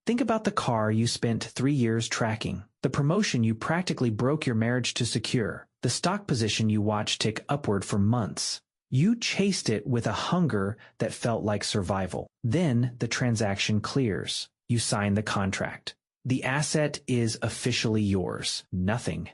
Think about the car you spent 3 years tracking, the promotion you practically broke your marriage to secure, the stock position you watched tick upward for months. You chased it with a hunger that felt like survival. Then the transaction clears. You sign the contract. The asset is officially yours. Nothing.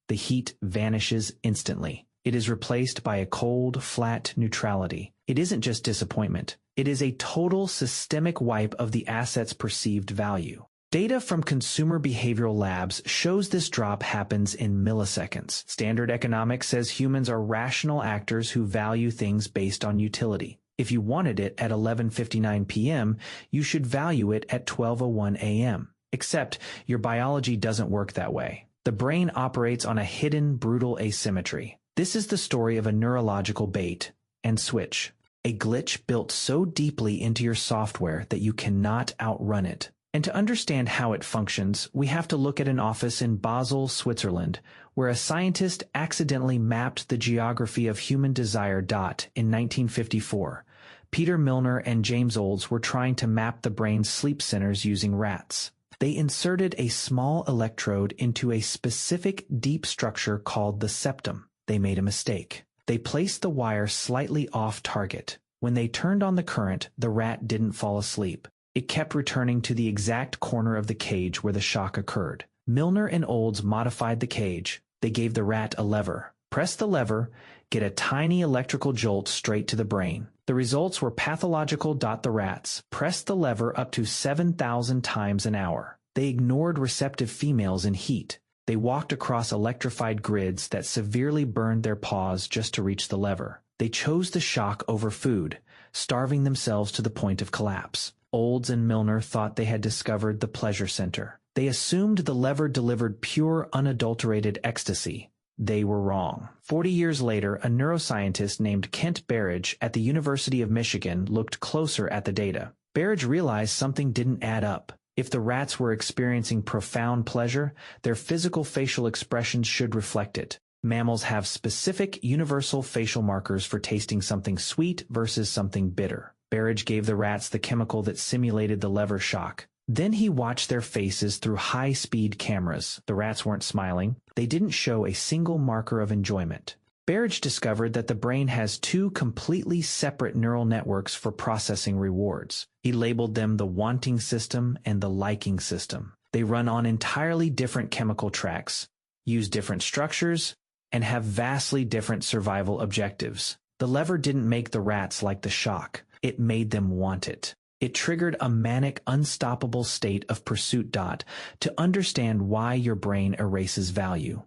The heat vanishes instantly. It is replaced by a cold, flat neutrality. It isn't just disappointment. It is a total systemic wipe of the asset's perceived value. Data from consumer behavioral labs shows this drop happens in milliseconds. Standard economics says humans are rational actors who value things based on utility. If you wanted it at 11:59 p.m., you should value it at 12:01 a.m. Except your biology doesn't work that way. The brain operates on a hidden, brutal asymmetry. This is the story of a neurological bait and switch, a glitch built so deeply into your software that you cannot outrun it. And to understand how it functions, we have to look at an office in Basel, Switzerland, where a scientist accidentally mapped the geography of human desire. In 1954, Peter Milner and James Olds were trying to map the brain's sleep centers using rats. They inserted a small electrode into a specific deep structure called the septum. They made a mistake. They placed the wire slightly off target. When they turned on the current, the rat didn't fall asleep. It kept returning to the exact corner of the cage where the shock occurred. Milner and Olds modified the cage. They gave the rat a lever. Press the lever, get a tiny electrical jolt straight to the brain. The results were pathological. The rats pressed the lever up to 7,000 times an hour. They ignored receptive females in heat. They walked across electrified grids that severely burned their paws just to reach the lever. They chose the shock over food, starving themselves to the point of collapse. Olds and Milner thought they had discovered the pleasure center. They assumed the lever delivered pure, unadulterated ecstasy. They were wrong. 40 years later, a neuroscientist named Kent Berridge at the University of Michigan looked closer at the data. Berridge realized something didn't add up. If the rats were experiencing profound pleasure, their physical facial expressions should reflect it. Mammals have specific universal facial markers for tasting something sweet versus something bitter. Berridge gave the rats the chemical that simulated the lever shock. Then he watched their faces through high-speed cameras. The rats weren't smiling. They didn't show a single marker of enjoyment. Berridge discovered that the brain has two completely separate neural networks for processing rewards. He labeled them the wanting system and the liking system. They run on entirely different chemical tracks, use different structures, and have vastly different survival objectives. The lever didn't make the rats like the shock. It made them want it. It triggered a manic, unstoppable state of pursuit. To understand why your brain erases value,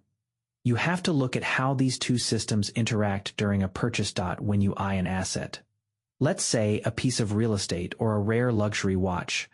you have to look at how these two systems interact during a purchase. When you eye an asset, let's say a piece of real estate or a rare luxury watch,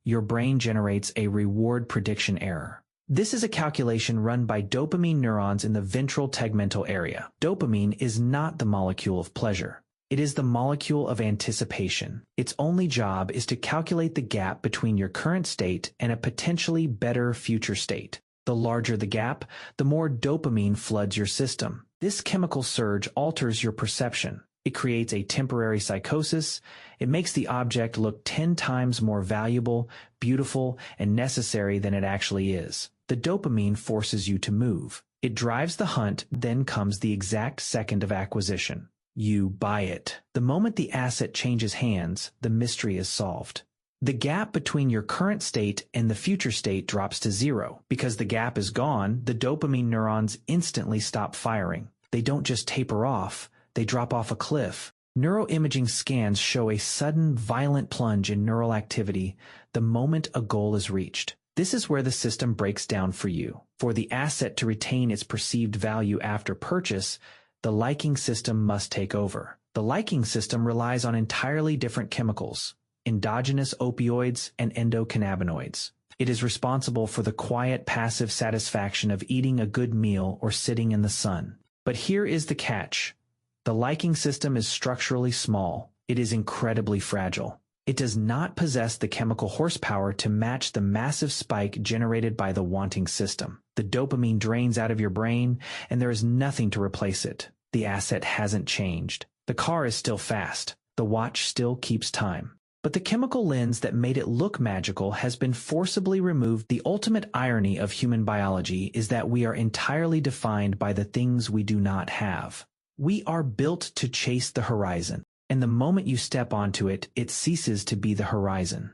your brain generates a reward prediction error. This is a calculation run by dopamine neurons in the ventral tegmental area. Dopamine is not the molecule of pleasure. It is the molecule of anticipation. Its only job is to calculate the gap between your current state and a potentially better future state. The larger the gap, the more dopamine floods your system. This chemical surge alters your perception. It creates a temporary psychosis. It makes the object look 10 times more valuable, beautiful, and necessary than it actually is. The dopamine forces you to move. It drives the hunt, then comes the exact second of acquisition. You buy it. The moment the asset changes hands, the mystery is solved. The gap between your current state and the future state drops to zero. Because the gap is gone, the dopamine neurons instantly stop firing. They don't just taper off, they drop off a cliff. Neuroimaging scans show a sudden, violent plunge in neural activity the moment a goal is reached. This is where the system breaks down for you. For the asset to retain its perceived value after purchase, the liking system must take over. The liking system relies on entirely different chemicals, endogenous opioids and endocannabinoids. It is responsible for the quiet, passive satisfaction of eating a good meal or sitting in the sun. But here is the catch. The liking system is structurally small. It is incredibly fragile. It does not possess the chemical horsepower to match the massive spike generated by the wanting system. The dopamine drains out of your brain, and there is nothing to replace it. The asset hasn't changed. The car is still fast. The watch still keeps time. But the chemical lens that made it look magical has been forcibly removed. The ultimate irony of human biology is that we are entirely defined by the things we do not have. We are built to chase the horizon, and the moment you step onto it, it ceases to be the horizon.